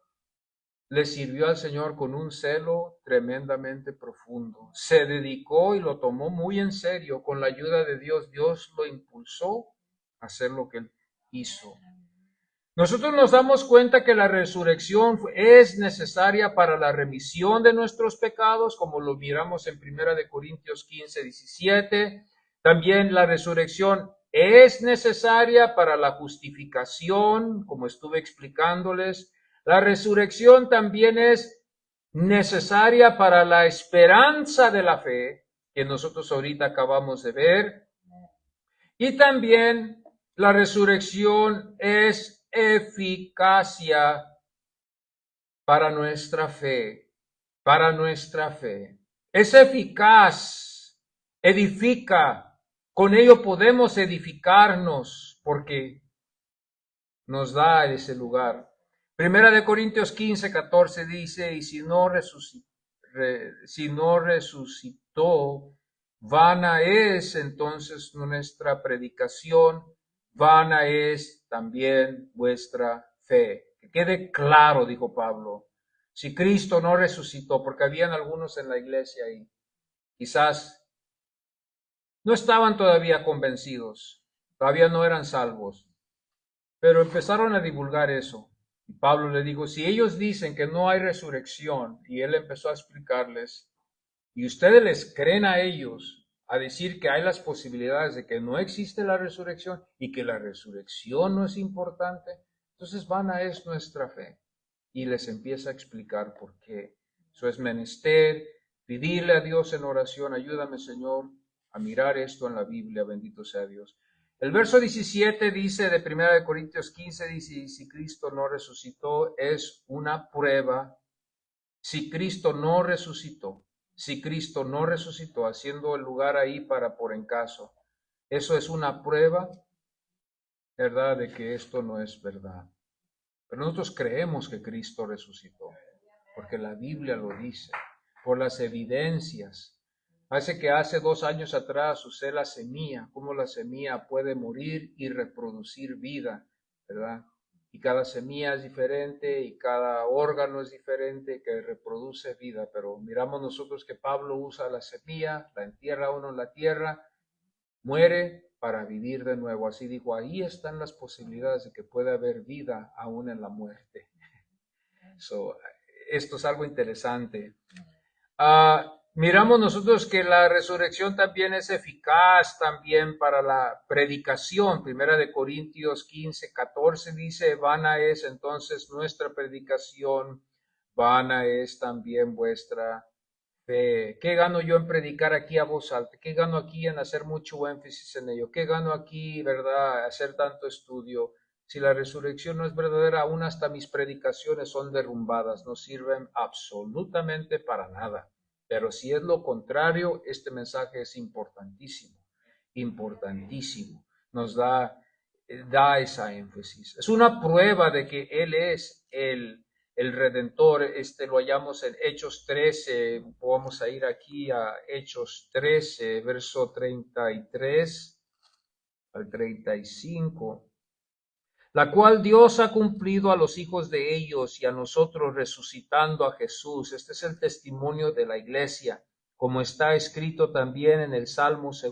le sirvió al Señor con un celo tremendamente profundo. Se dedicó y lo tomó muy en serio. Con la ayuda de Dios, Dios lo impulsó a hacer lo que él hizo. Nosotros nos damos cuenta que la resurrección es necesaria para la remisión de nuestros pecados, como lo miramos en 1 Corintios 15, 17. También la resurrección es necesaria para la justificación, como estuve explicándoles. La resurrección también es necesaria para la esperanza de la fe, que nosotros ahorita acabamos de ver. Y también la resurrección es eficacia para nuestra fe, para nuestra fe. Es eficaz, edifica, con ello podemos edificarnos porque nos da ese lugar. 1 Corintios 15, 14 dice, y si no resucitó, vana es entonces nuestra predicación, vana es también vuestra fe. Que quede claro, dijo Pablo, Si Cristo no resucitó, porque habían algunos en la iglesia y quizás no estaban todavía convencidos, todavía no eran salvos, pero empezaron a divulgar eso. Y Pablo le dijo, si ellos dicen que no hay resurrección, y él empezó a explicarles, y ustedes les creen a ellos a decir que hay las posibilidades de que no existe la resurrección y que la resurrección no es importante, entonces vana es nuestra fe. Y les empieza a explicar por qué. Eso es menester, pedirle a Dios en oración, ayúdame Señor a mirar esto en la Biblia, bendito sea Dios. El verso 17 dice de 1 Corintios 15, dice, si Cristo no resucitó es una prueba. Si Cristo no resucitó, si Cristo no resucitó, haciendo el lugar ahí para por en caso, eso es una prueba, ¿verdad?, de que esto no es verdad. Pero nosotros creemos que Cristo resucitó, porque la Biblia lo dice, por las evidencias. Hace 2 años atrás usé la semilla, cómo la semilla puede morir y reproducir vida, ¿verdad? Y cada semilla es diferente y cada órgano es diferente que reproduce vida, pero miramos nosotros que Pablo usa la semilla, la entierra uno en la tierra, muere para vivir de nuevo. Así dijo, ahí están las posibilidades de que pueda haber vida aún en la muerte. So, esto es algo interesante. Miramos nosotros que la resurrección también es eficaz también para la predicación. Primera de Corintios 15, 14 dice, vana es entonces nuestra predicación, vana es también vuestra fe. ¿Qué gano yo en predicar aquí a voz alta? ¿Qué gano aquí en hacer mucho énfasis en ello? ¿Qué gano aquí, verdad, hacer tanto estudio? Si la resurrección no es verdadera, aún hasta mis predicaciones son derrumbadas, no sirven absolutamente para nada. Pero si es lo contrario, este mensaje es importantísimo, importantísimo. Nos da esa énfasis. Es una prueba de que Él es el Redentor. Lo hallamos en Hechos 13. Vamos a ir aquí a Hechos 13, verso 33 al 35. La cual Dios ha cumplido a los hijos de ellos y a nosotros resucitando a Jesús. Este es el testimonio de la iglesia, como está escrito también en el Salmo 2,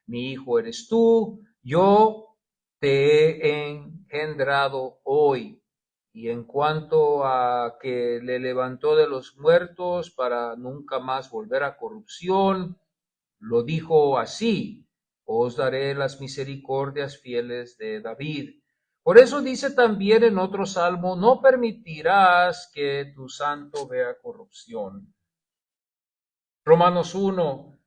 mi hijo eres tú, yo te he engendrado hoy. Y en cuanto a que le levantó de los muertos para nunca más volver a corrupción, lo dijo así, os daré las misericordias fieles de David. Por eso dice también en otro salmo, no permitirás que tu santo vea corrupción. Romanos 1,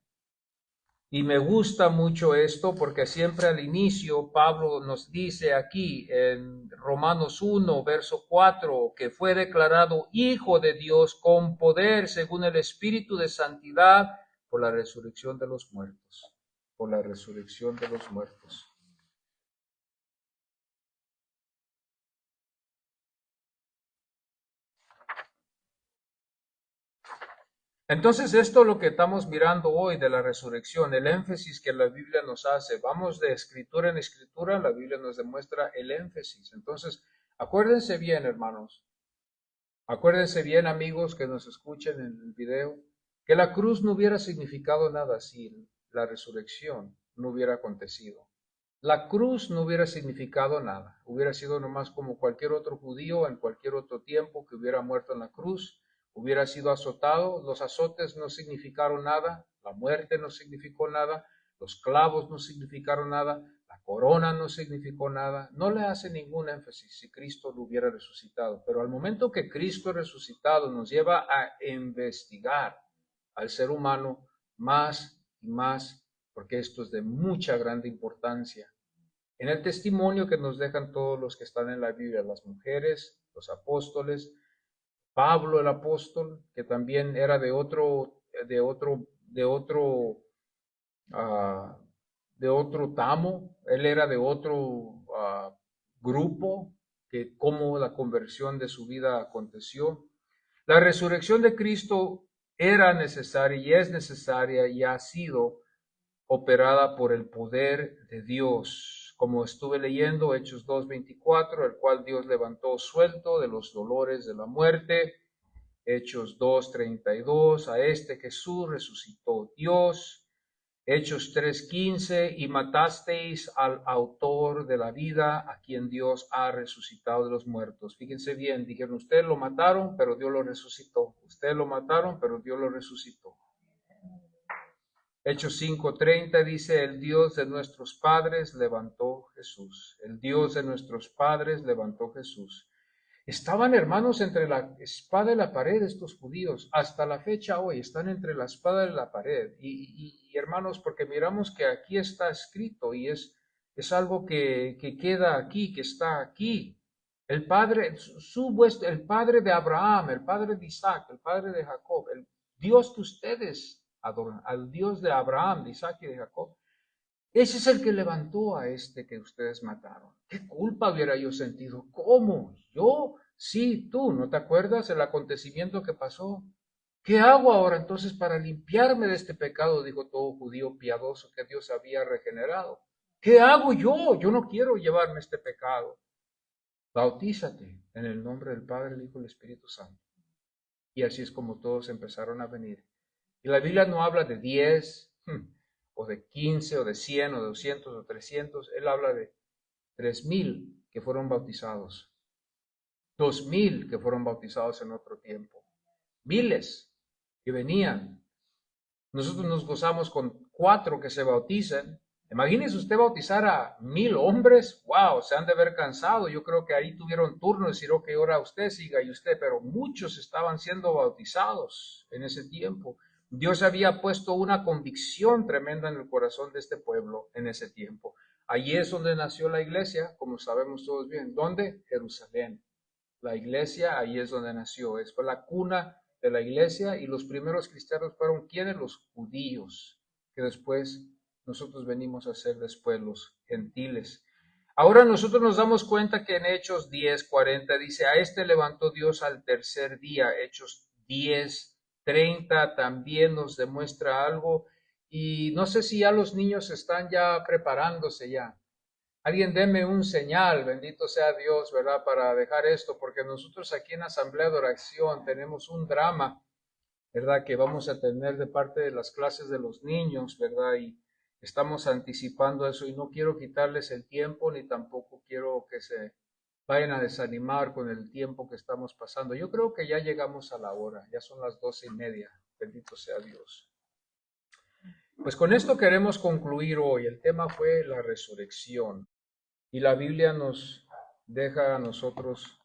y me gusta mucho esto porque siempre al inicio Pablo nos dice aquí en Romanos 1, verso 4, que fue declarado Hijo de Dios con poder según el Espíritu de Santidad por la resurrección de los muertos, por la resurrección de los muertos. Entonces, esto es lo que estamos mirando hoy de la resurrección, el énfasis que la Biblia nos hace. Vamos de escritura en escritura, la Biblia nos demuestra el énfasis. Entonces, acuérdense bien, hermanos, acuérdense bien, amigos que nos escuchen en el video, que la cruz no hubiera significado nada si la resurrección no hubiera acontecido. La cruz no hubiera significado nada, hubiera sido nomás como cualquier otro judío en cualquier otro tiempo que hubiera muerto en la cruz, hubiera sido azotado, los azotes no significaron nada, la muerte no significó nada, los clavos no significaron nada, la corona no significó nada, no le hace ningún énfasis si Cristo lo hubiera resucitado, pero al momento que Cristo resucitado nos lleva a investigar al ser humano más y más, porque esto es de mucha grande importancia. En el testimonio que nos dejan todos los que están en la Biblia, las mujeres, los apóstoles, Pablo el apóstol, que también era de otro, uh, de otro tamo, él era de otro grupo, que cómo la conversión de su vida aconteció. La resurrección de Cristo era necesaria y es necesaria y ha sido operada por el poder de Dios. Como estuve leyendo Hechos 2:24, el cual Dios levantó suelto de los dolores de la muerte, Hechos 2:32, a este Jesús resucitó Dios. Hechos 3:15, y matasteis al autor de la vida, a quien Dios ha resucitado de los muertos. Fíjense bien, dijeron, ustedes lo mataron, pero Dios lo resucitó. Ustedes lo mataron, pero Dios lo resucitó. Hechos 5:30 dice, el Dios de nuestros padres levantó Jesús. El Dios de nuestros padres levantó Jesús. Estaban, hermanos, entre la espada y la pared estos judíos. Hasta la fecha hoy están entre la espada y la pared. Y, hermanos, porque miramos que aquí está escrito y es algo que queda aquí, que está aquí. El padre, el padre de Abraham, el padre de Isaac, el padre de Jacob, el Dios que ustedes adoran, al Dios de Abraham, de Isaac y de Jacob, ese es el que levantó a este que ustedes mataron. ¿Qué culpa hubiera yo sentido? ¿Cómo? ¿Yo? Sí, tú. ¿No te acuerdas el acontecimiento que pasó? ¿Qué hago ahora entonces para limpiarme de este pecado? Dijo todo judío piadoso que Dios había regenerado. ¿Qué hago yo? Yo no quiero llevarme este pecado. Bautízate en el nombre del Padre, el Hijo y el Espíritu Santo. Y así es como todos empezaron a venir. Y la Biblia no habla de 10, o de 15, o de 100, o de 200, o 300. Él habla de 3,000 que fueron bautizados, 2,000 que fueron bautizados en otro tiempo, miles que venían. Nosotros nos gozamos con 4 que se bautizan. Imagínese usted bautizar a 1,000 hombres. Wow, se han de haber cansado. Yo creo que ahí tuvieron turno de decir, ok, ahora usted siga y usted, pero muchos estaban siendo bautizados en ese tiempo. Dios había puesto una convicción tremenda en el corazón de este pueblo en ese tiempo. Allí es donde nació la iglesia, como sabemos todos bien. ¿Dónde? Jerusalén. La iglesia, ahí es donde nació. Fue la cuna de la iglesia y los primeros cristianos fueron ¿quiénes? Los judíos, que después nosotros venimos a ser después los gentiles. Ahora nosotros nos damos cuenta que en Hechos 10:40 dice, a este levantó Dios al tercer día. Hechos 10:30 también nos demuestra algo. Y no sé si ya los niños están ya preparándose ya. Alguien deme un señal, bendito sea Dios, ¿verdad? Para dejar esto, porque nosotros aquí en Asamblea de Oración tenemos un drama, ¿verdad? Que vamos a tener de parte de las clases de los niños, ¿verdad? Y estamos anticipando eso y no quiero quitarles el tiempo ni tampoco quiero que se vayan a desanimar con el tiempo que estamos pasando. Yo creo que ya llegamos a la hora, ya son las 12:30, bendito sea Dios. Pues con esto queremos concluir hoy. El tema fue la resurrección y la Biblia nos deja a nosotros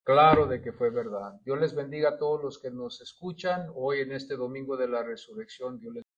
claro de que fue verdad. Dios les bendiga a todos los que nos escuchan hoy en este domingo de la resurrección. Dios les